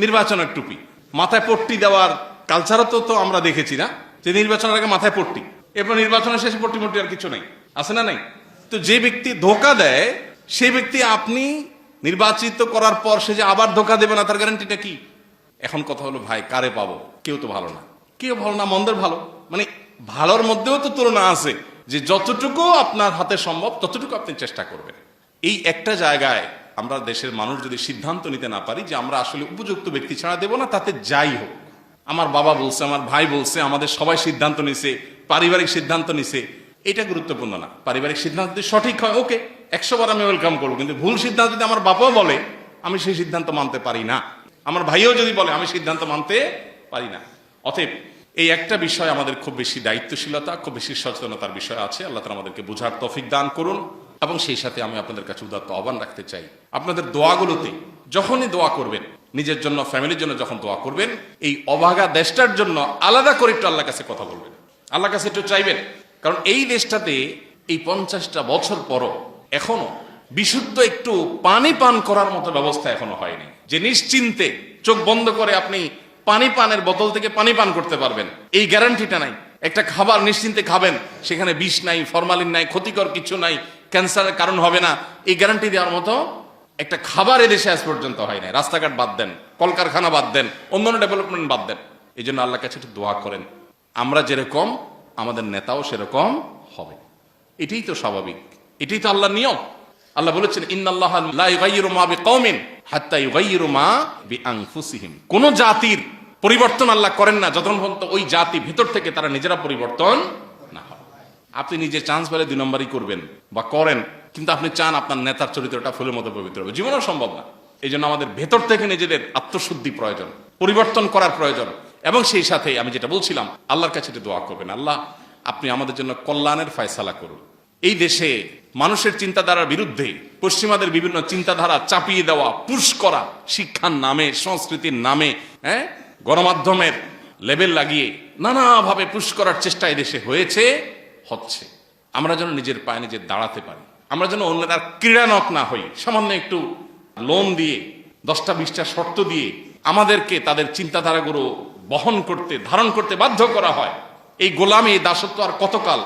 নির্বাচনের টুপি, মাথায় পট্টি দেওয়ার কালচারও তো আমরা দেখেছি না, যে নির্বাচনের আগে মাথায় পট্টি, এরপর নির্বাচনের শেষে পট্টি মট্টি আর কিছু নেই, আছে না নাই? তো যে ব্যক্তি ধোকা দেয় সেই ব্যক্তি আপনি নির্বাচিত করার পর সে যে আবার ধোকা দেবে না তার গ্যারান্টিটা কি? এখন কথা হলো ভাই কারে পাবো? কেউ তো ভালো না, কেউ ভালো না, মন্দের ভালো। মানে ভালোর মধ্যেও তো তুলনা আছে, যে যতটুকু আপনার হাতে সম্ভব ততটুকু আপনি চেষ্টা করবেন। এই একটা জায়গায় আমরা দেশের মানুষ যদি সিদ্ধান্ত নিতে না পারি যে আমরা আসলে উপযুক্ত ব্যক্তি ছাড়া দেব না, তাতে যাই হোক, আমার বাবা বলছে, আমার ভাই বলছে, আমাদের সবাই সিদ্ধান্ত নিছে, পারিবারিক সিদ্ধান্ত নিছে, এটা গুরুত্বপূর্ণ না। পারিবারিক সিদ্ধান্ত যদি সঠিক হয় ওকে, 100 বার আমি ওয়েলকাম করবো, কিন্তু ভুল সিদ্ধান্ত যদি আমার বাবাও বলে আমি সেই সিদ্ধান্ত মানতে পারি না, আমার ভাইও যদি বলে আমি সিদ্ধান্ত মানতে পারি না। অতএব এই একটা বিষয় আমাদের খুব বেশি দায়িত্বশীলতা, খুব বেশি সচেতনতার বিষয় আছে। আল্লাহ তাআলা আমাদেরকে বোঝার তৌফিক দান করুন। এবং সেই সাথে আমি আপনাদের কাছে উদাত্ত আহ্বান রাখতে চাই, আপনাদের দোয়াগুলোতে যখনই দোয়া করবেন নিজের জন্য, ফ্যামিলির জন্য যখন দোয়া করবেন, এই অভাগা দেশটার জন্য আলাদা করে একটু আল্লাহর কাছে কথা বলবেন, আল্লাহর কাছে একটু চাইবেন। কারণ এই দেশটাতে এই 50টা বছর পরও এখনো বিশুদ্ধ একটু পানি পান করার মতো ব্যবস্থা এখনো হয়নি, যে নিশ্চিন্তে চোখ বন্ধ করে আপনি পানি পানের বোতল থেকে পানি পান করতে পারবেন, এই গ্যারান্টিটা নাই। একটা খাবার নিশ্চিন্তে খাবেন, সেখানে বিষ নাই, ফরমালিন নাই, ক্ষতিকর কিছু নাই, ক্যান্সারের কারণ হবে না, এই গ্যারান্টি দেওয়ার মতো একটা খাবার এদেশে আজ পর্যন্ত হয় নাই। রাস্তাঘাট বাদ দেন, কলকারখানা বাদ দেন, অন্যান্য ডেভেলপমেন্ট বাদ দেন। এই জন্য আল্লাহর কাছে একটু দোয়া করেন, আমরা যেরকম আমাদের নেতাও সেরকম হবে। এটাই তো স্বাভাবিক, এটাই তো আল্লাহর নিয়ম। আল্লাহ বলেছেন, ইন্নাল্লাহা লা ইউগাইয়িরু মা বিকওমিন হাত্তা ইউগাইয়িরু মা বিআনফুসিহিম। কোন জাতির পরিবর্তন আল্লাহ করেন না যতক্ষণ পর্যন্ত ওই জাতি ভিতর থেকে তারা নিজেরা পরিবর্তন না হয়। আপনি নিজে চান্স পেলে 2 নম্বরই করবেন বা করেন, কিন্তু আপনি চান আপনার নেতার চরিত্রটা ফুলের মতো পবিত্র হবে, জীবনও সম্ভব না। এই জন্য আমাদের ভেতর থেকে নিজেদের আত্মশুদ্ধি প্রয়োজন, পরিবর্তন করার প্রয়োজন। এবং সেই সাথে আমি যেটা বলছিলাম, আল্লাহর কাছে দোয়া করবেন, আল্লাহ আপনি আমাদের জন্য কল্যাণের ফয়সালা করুন। এই দেশে মানুষের চিন্তাধারার বিরুদ্ধে পশ্চিমাদের বিভিন্ন চিন্তাধারা চাপিয়ে দেওয়া, পুশ করা, শিক্ষার নামে, সংস্কৃতির নামে, গণমাধ্যমের লেবেল লাগিয়ে নানাভাবে পুশ করার চেষ্টা এই দেশে হচ্ছে। আমরা যেন নিজের পায়ে নিজে দাঁড়াতে পারি, আমরা যেন অন্যের আর ক্রীড়ানক না হই। সামান্য একটু লোন দিয়ে, 10টা 20টা শর্ত দিয়ে আমাদেরকে তাদের চিন্তাধারাগুলো বহন করতে, ধারণ করতে বাধ্য করা হয়। এই গোলামি, এই দাসত্ব আর কতকাল?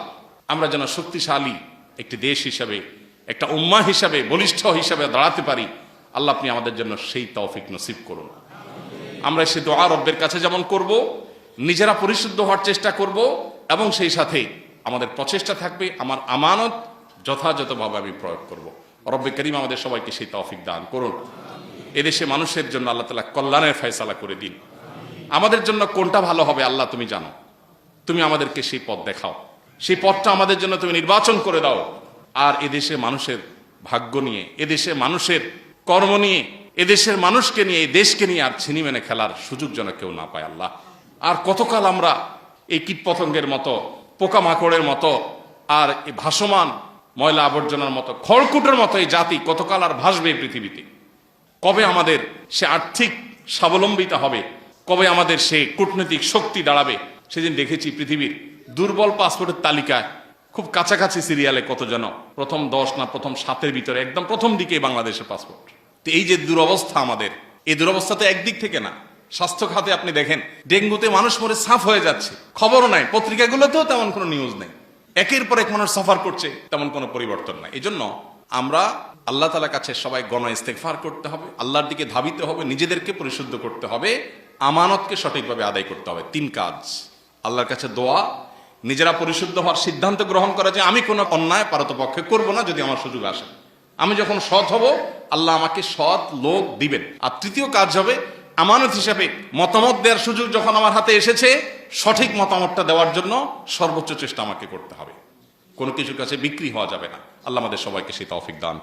আমরা যেন শক্তিশালী একটি দেশ হিসাবে, একটা উম্মাহ হিসাবে, বলিষ্ঠ হিসাবে দাঁড়াতে পারি। আল্লাহ আপনি আমাদের জন্য সেই তৌফিক নসিব করুন। আমরা সে দোয়া রব্বের কাছে যেমন করব, নিজেরা পরিশুদ্ধ হওয়ার চেষ্টা করব, এবং সেই সাথে আমাদের প্রচেষ্টা থাকবে আমার আমানত যথাযথভাবে আমি প্রয়োগ করব। রব্বে করিম আমাদের সবাইকে সেই তৌফিক দান করুন। এদেশে মানুষের জন্য আল্লাহ তাআলা কল্যাণের ফয়সালা করে দিন। আমাদের জন্য কোনটা ভালো হবে আল্লাহ তুমি জানো, তুমি আমাদেরকে সেই পথ দেখাও, সেই পথটা আমাদের জন্য তুমি নির্বাচন করে দাও। আর এদেশে মানুষের ভাগ্য নিয়ে, এদেশে মানুষের কর্ম নিয়ে, এদেশের মানুষকে নিয়ে, এই দেশকে নিয়ে আর ছিনিমেনে খেলার সুযোগ যেন কেউ না পায় আল্লাহ। আর কতকাল আমরা এই কীটপতঙ্গের মতো, পোকামাকড়ের মতো, আর এই ভাসমান ময়লা আবর্জনার মতো, খড়কুটোর মতো এই জাতি কতকাল আর ভাসবে এই পৃথিবীতে? কবে আমাদের সে আর্থিক স্বাবলম্বিতা হবে? কবে আমাদের সে কূটনৈতিক শক্তি দাঁড়াবে? সেদিন দেখেছি পৃথিবীর দুর্বল পাসপোর্টের তালিকায় খুব কাছাকাছি সিরিয়ালে কত যেন প্রথম 10 না প্রথম 7-এর ভিতরে একদম প্রথম দিকে বাংলাদেশের পাসপোর্ট। তো এই যে দুরবস্থা আমাদের, এই দুরবস্থা তো একদিক থেকে না। স্বাস্থ্য খাতে আপনি দেখেন, ডেঙ্গুতে মানুষ মরে সাফ হয়ে যাচ্ছে, খবরও নাই, পত্রিকাগুলোতেও তেমন কোনো নিউজ নেই, একের পর এক মানুষ সাফার করছে, তেমন কোনো পরিবর্তন নাই। এই জন্য আমরা আল্লাহ তাআলার কাছে সবাই গণ ইস্তেগফার করতে হবে, আল্লাহর দিকে ধাবিতে হবে, নিজেদেরকে পরিশুদ্ধ করতে হবে, আমানতকে সঠিকভাবে আদায় করতে হবে। 3 কাজ, আল্লাহর কাছে দোয়া, নিজেরা পরিশুদ্ধ হওয়ার সিদ্ধান্ত গ্রহণ করা যে আমি কোনো অন্যায় পারতপক্ষে করব না যদি আমার সুযোগ আসে। আমি যখন সৎ হব আল্লাহ আমাকে সৎ লোক দিবেন। আর 3য় কাজ হবে আমানত হিসাবে মতামত দেওয়ার সুযোগ যখন আমার হাতে এসেছে, সঠিক মতামতটা দেওয়ার জন্য সর্বোচ্চ চেষ্টা আমাকে করতে হবে। কোনো কিছুর কাছে বিক্রি হওয়া যাবে না। আল্লাহ আমাদের সবাইকে সেই তৌফিক দান